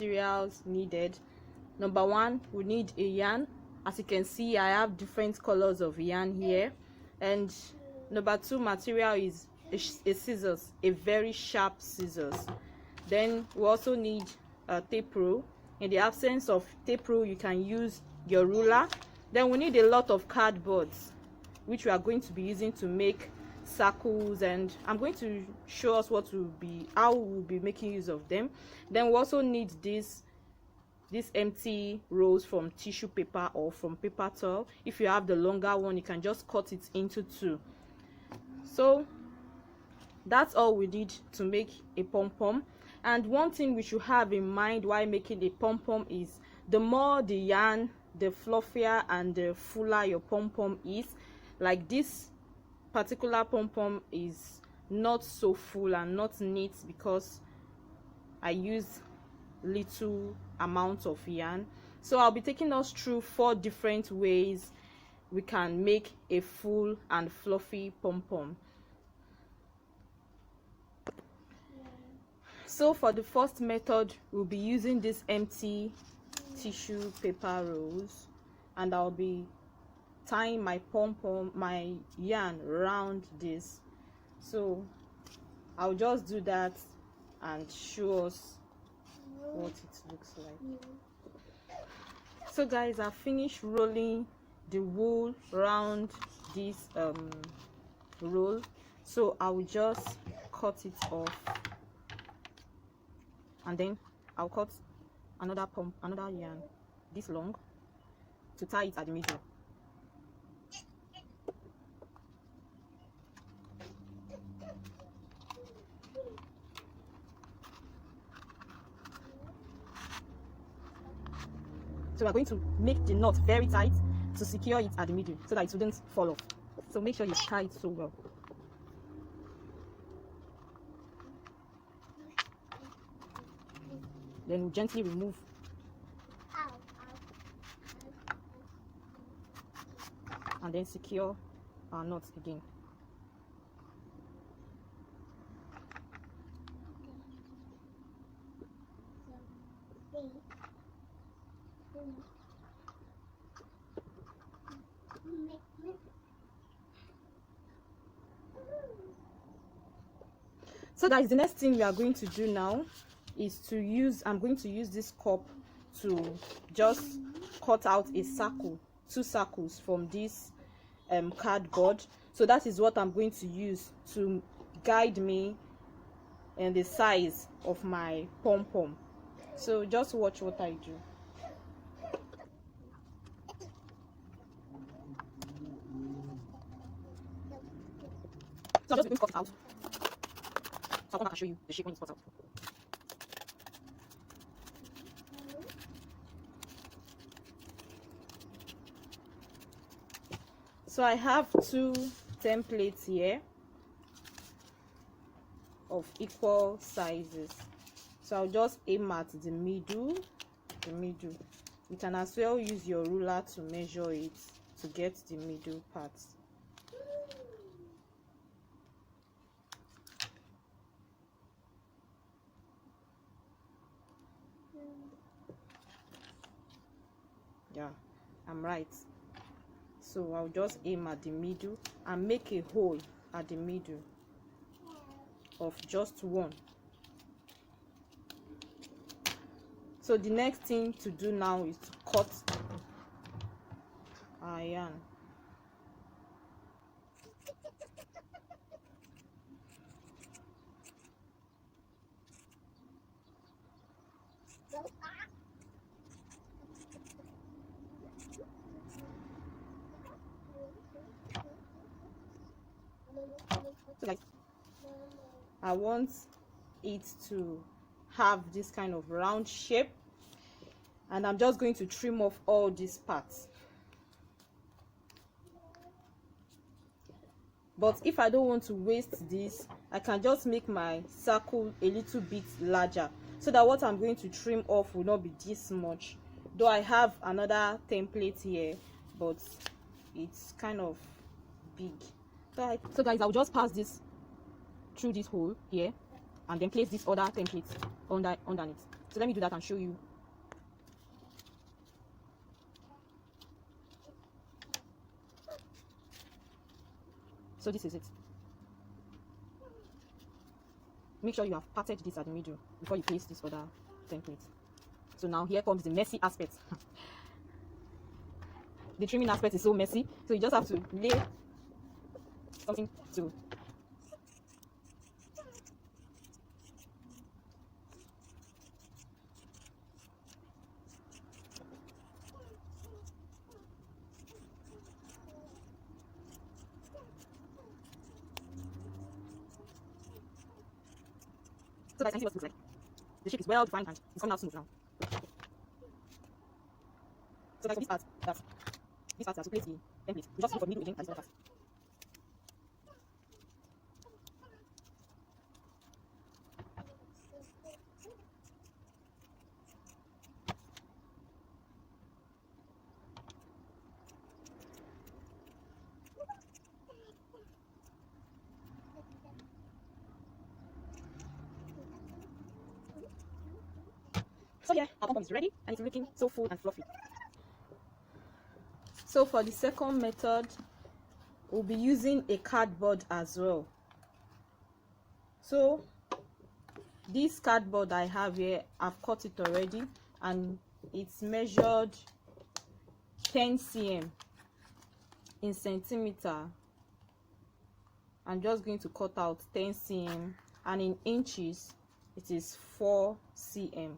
materials needed. Number one, we need a yarn. As you can see, I have different colors of yarn here. And number two material is a scissors, a very sharp scissors. Then we also need a tape rule. In the absence of tape rule, you can use your ruler. Then we need a lot of cardboards, which we are going to be using to make circles, and I'm going to show us how we'll be making use of them. Then we also need these empty rolls from tissue paper or from paper towel. If you have the longer one, you can just cut it into two. So that's all we need to make a pom-pom. And one thing we should have in mind while making a pom-pom is the more the yarn, the fluffier and the fuller your pom-pom is. Like this particular pom-pom is not so full and not neat because I use little amount of yarn. So I'll be taking us through 4 different ways we can make a full and fluffy pom-pom. So for the first method, we'll be using this empty tissue paper rolls, and I'll be tying my pom-pom, my yarn around this. So I'll just do that and show us what it looks like. So guys, I finished rolling the wool around this roll, so I will just cut it off, and then I'll cut another yarn this long to tie it at the middle. So we're going to make the knot very tight to secure it at the middle so that it wouldn't fall off. So make sure you tie it so well. Then gently remove. And then secure our knot again. So guys, the next thing we are going to do now is I'm going to use this cup to just cut out a circle, 2 circles from this cardboard. So that is what I'm going to use to guide me in the size of my pom-pom. So just watch what I do. So I'm just going to cut it out. So I can show you the shape when it's cut out. So I have 2 templates here of equal sizes. So I'll just aim at the middle. You can as well use your ruler to measure it to get the middle part. Yeah, I'm right. So I'll just aim at the middle and make a hole at the middle of just 1. So the next thing to do now is to cut our yarn. So guys, I want it to have this kind of round shape, and I'm just going to trim off all these parts. But if I don't want to waste this, I can just make my circle a little bit larger so that what I'm going to trim off will not be this much. Though I have another template here, but it's kind of big. So guys, I'll just pass this through this hole here and then place this other template underneath. So let me do that and show you. So this is it. Make sure you have parted this at the middle before you paste this other template. So now here comes the messy aspect. The trimming aspect is so messy, so you just have to lay something to so that I can see what it looks like. The shape is well defined and it's coming out smooth now. So like for this part, to place the template, you just look for the middle again and it's fast. So yeah, our pom-pom is ready and it's looking so full and fluffy. So for the second method, we'll be using a cardboard as well. So this cardboard I have here, I've cut it already and it's measured 10 cm in centimeter. I'm just going to cut out 10 cm, and in inches it is 4 cm.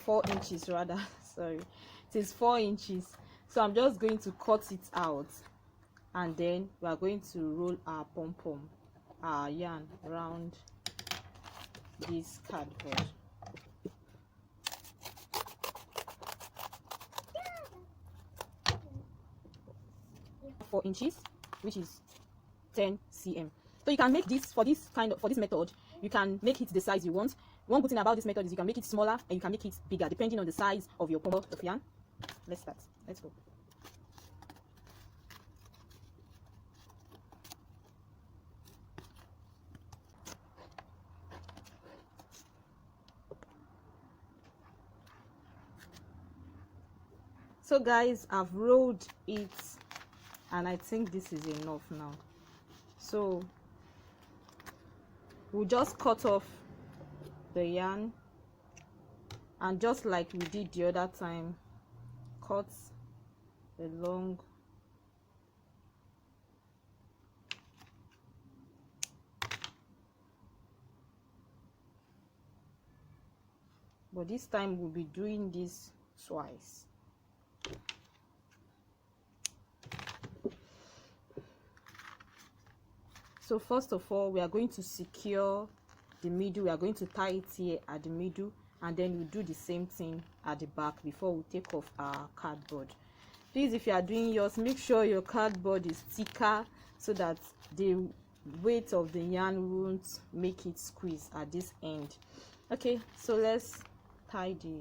4 inches rather. Sorry, it is 4 inches. So I'm just going to cut it out, and then we are going to roll our pom-pom, our yarn, around this cardboard. Four inches, which is 10 cm. So you can make this for this method, you can make it the size you want. One good thing about this method is you can make it smaller and you can make it bigger depending on the size of your pom-pom of yarn. Let's start. Let's go. So guys, I've rolled it and I think this is enough now. So we'll just cut off the yarn, and just like we did the other time, cut a long but this time we'll be doing this twice. So first of all, we are going to secure the middle. We are going to tie it here at the middle, and then we'll do the same thing at the back before we take off our cardboard. Please, if you are doing yours, make sure your cardboard is thicker so that the weight of the yarn won't make it squeeze at this end. Okay, so let's tie the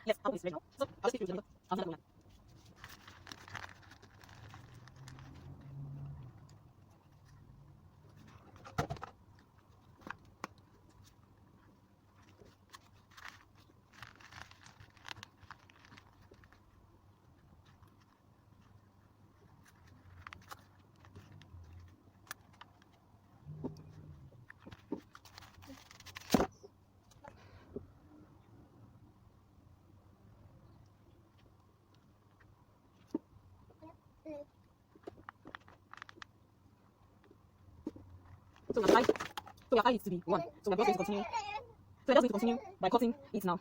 yes, I'll ready now. So I'll just take you to so your height is to be 1. So we're just going to continue. So we're just going to continue by cutting it now.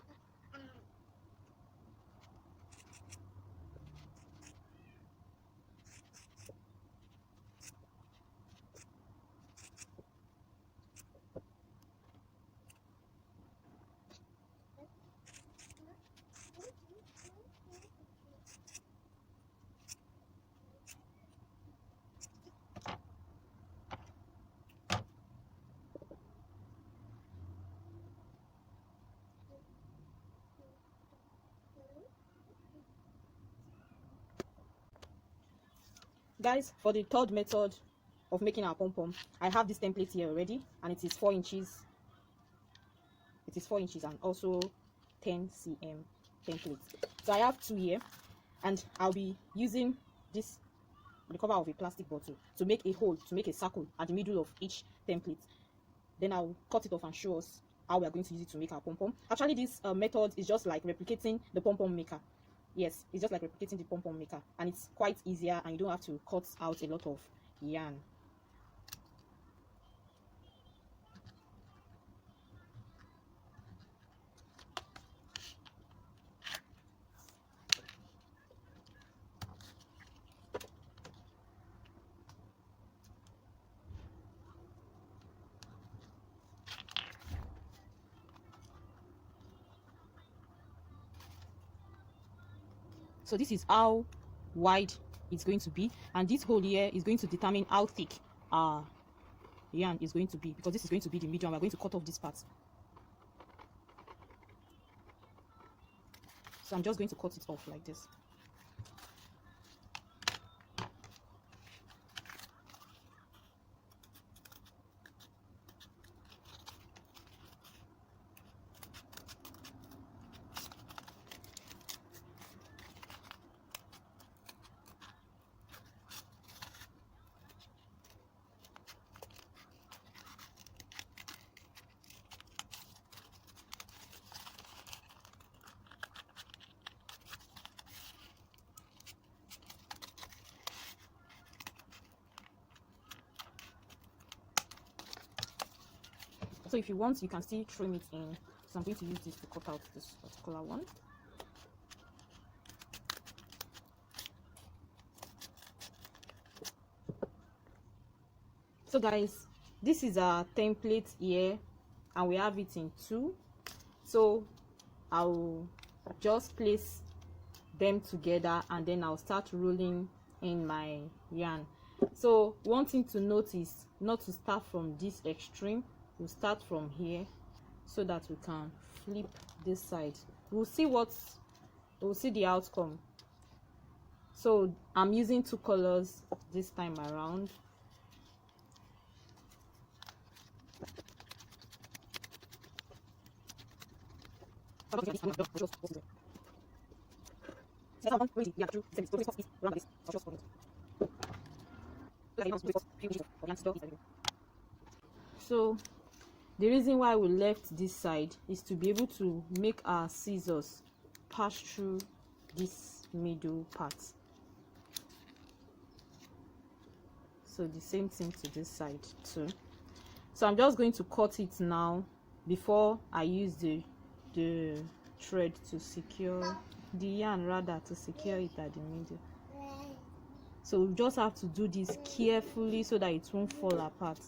Guys, for the third method of making our pom-pom, I have this template here already, and it is 4 inches. It is 4 inches and also 10 cm template. So I have 2 here, and I'll be using this, the cover of a plastic bottle, to make a hole, to make a circle at the middle of each template. Then I'll cut it off and show us how we are going to use it to make our pom-pom. Actually, this method is just like replicating the pom-pom maker. Yes, it's just like replicating the pom-pom maker, and it's quite easier, and you don't have to cut out a lot of yarn. So this is how wide it's going to be, and this hole here is going to determine how thick our yarn is going to be, because this is going to be the medium. We're going to cut off this part. So I'm just going to cut it off like this. So if you want, you can still trim it in. So I'm going to use this to cut out this particular one. So guys, this is our template here, and we have it in 2. So I'll just place them together, and then I'll start rolling in my yarn. So one thing to notice, not to start from this extreme. We'll start from here so that we can flip this side. We'll see the outcome. So I'm using 2 colors this time around. So the reason why we left this side is to be able to make our scissors pass through this middle part. So the same thing to this side too. So I'm just going to cut it now before I use the thread to secure the yarn, rather, to secure it at the middle. So we just have to do this carefully so that it won't fall apart.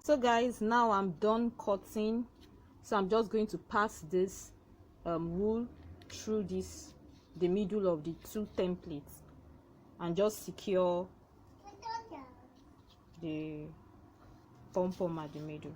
So guys, now I'm done cutting. So I'm just going to pass this wool through the middle of the 2 templates, and just secure the pom-pom at the middle.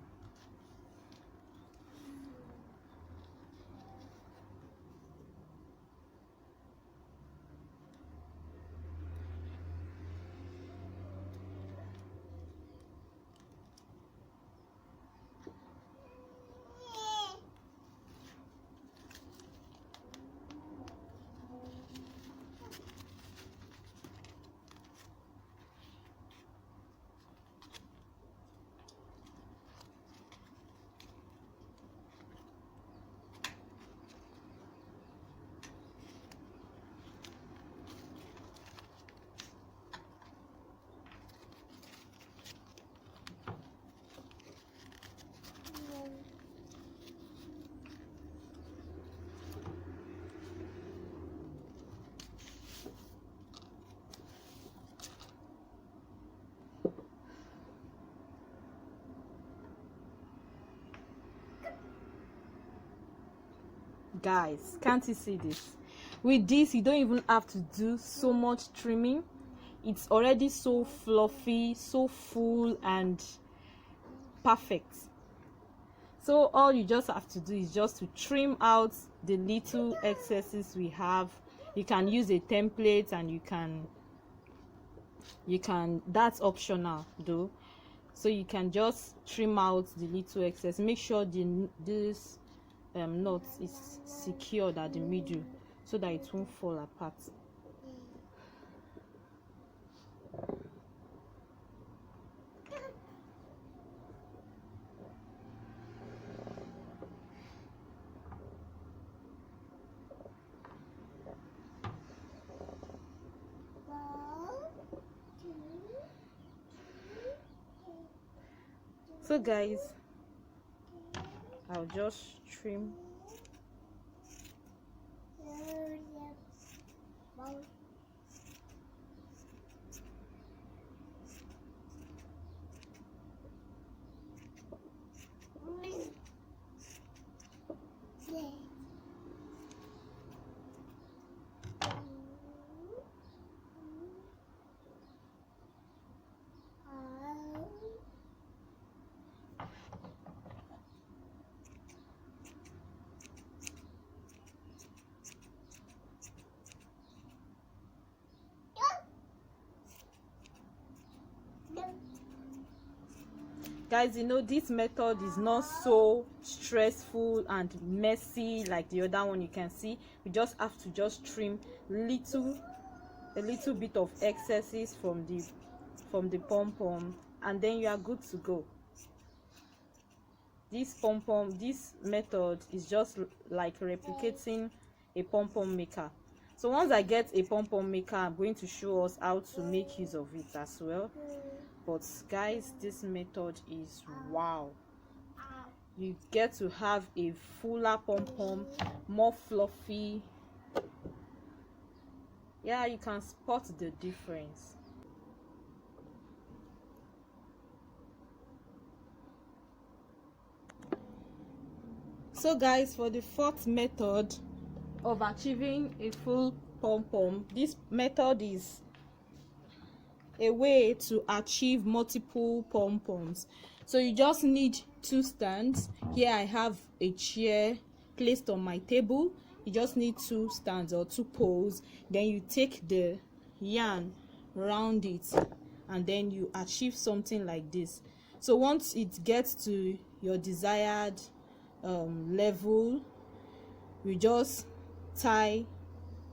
Guys, can't you see this? With this, you don't even have to do so much trimming. It's already so fluffy, so full and perfect. So all you just have to do is just to trim out the little excesses we have. You can use a template, and you can that's optional though. So you can just trim out the little excess. Make sure this knot is secured at the middle so that it won't fall apart. So guys, I'll just trim. Guys, you know, this method is not so stressful and messy like the other one. You can see we just have to just trim a little bit of excesses from the pom-pom, and then you are good to go. This pom-pom, this method is just like replicating a pom-pom maker. So once I get a pom-pom maker, I'm going to show us how to make use of it as well. But guys, this method is wow. You get to have a fuller pom-pom, more fluffy. Yeah, you can spot the difference. So guys, for the fourth method of achieving a full pom-pom, this method is a way to achieve multiple pom-poms. So you just need two stands. Here I have a chair placed on my table. You just need two stands or two poles. Then you take the yarn round it, and then you achieve something like this. So once it gets to your desired level, you just tie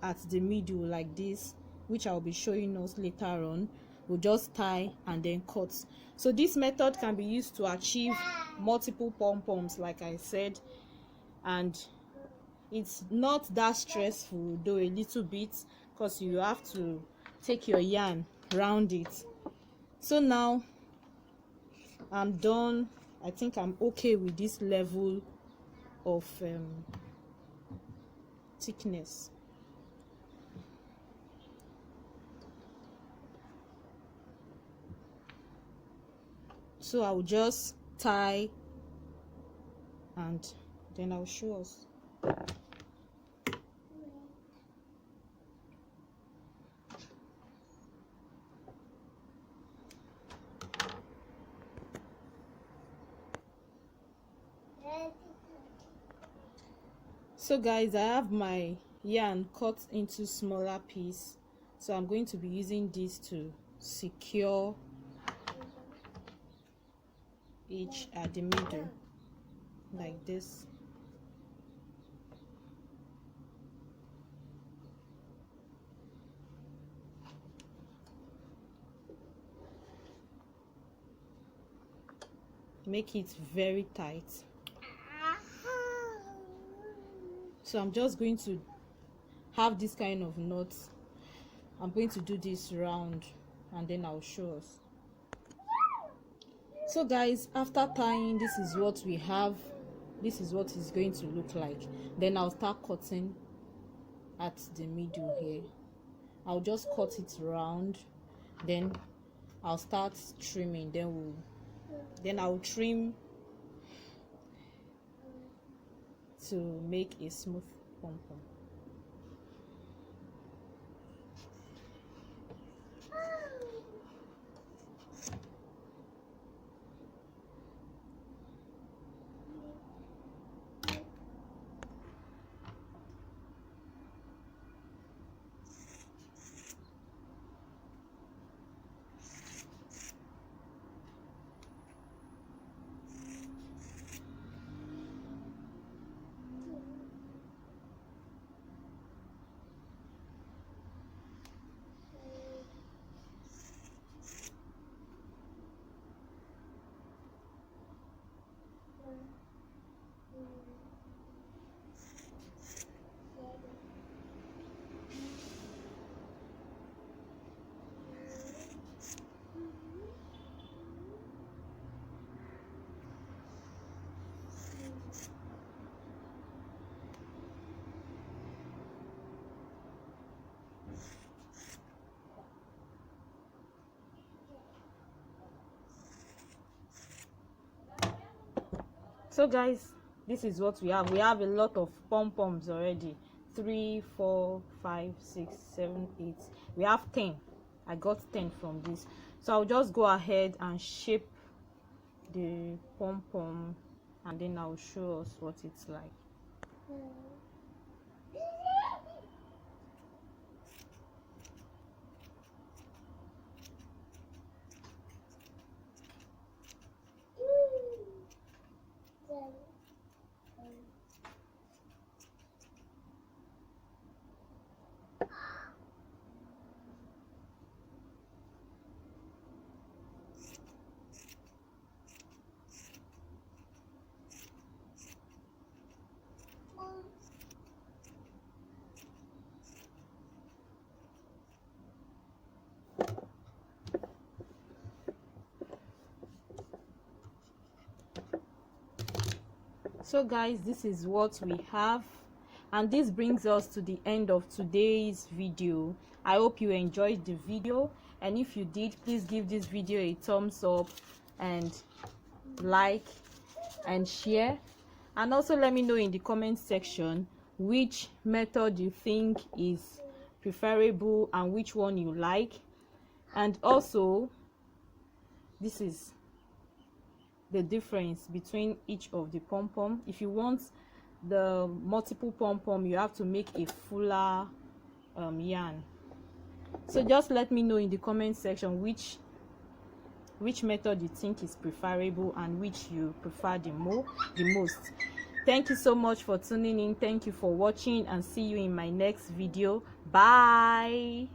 at the middle like this, which I'll be showing us later on. We'll just tie and then cut. So this method can be used to achieve multiple pom-poms, like I said, and it's not that stressful though, a little bit, because you have to take your yarn round it. So now I'm done. I think I'm okay with this level of thickness. So I'll just tie and then I'll show us. So guys, I have my yarn cut into smaller pieces, so I'm going to be using this to secure each at the middle like this. Make it very tight. So I'm just going to have this kind of knot. I'm going to do this round and then I'll show us. So guys, after tying, this is what we have. This is what it's going to look like. Then I'll start cutting at the middle here. I'll just cut it round, then I'll start trimming. Then I'll trim to make a smooth pom-pom. So guys, this is what we have. We have a lot of pom-poms already. 3, 4, 5, 6, 7, 8. We have 10. I got 10 from this. So I'll just go ahead and shape the pom-pom, and then I'll show us what it's like. So guys, this is what we have, and this brings us to the end of today's video. I hope you enjoyed the video, and if you did, please give this video a thumbs up and like and share, and also let me know in the comment section which method you think is preferable and which one you like. And also, this is the difference between each of the pom-pom. If you want the multiple pom-pom, you have to make a fuller yarn. So just let me know in the comment section which method you think is preferable and which you prefer the most. Thank you so much for tuning in. Thank you for watching, and see you in my next video. Bye.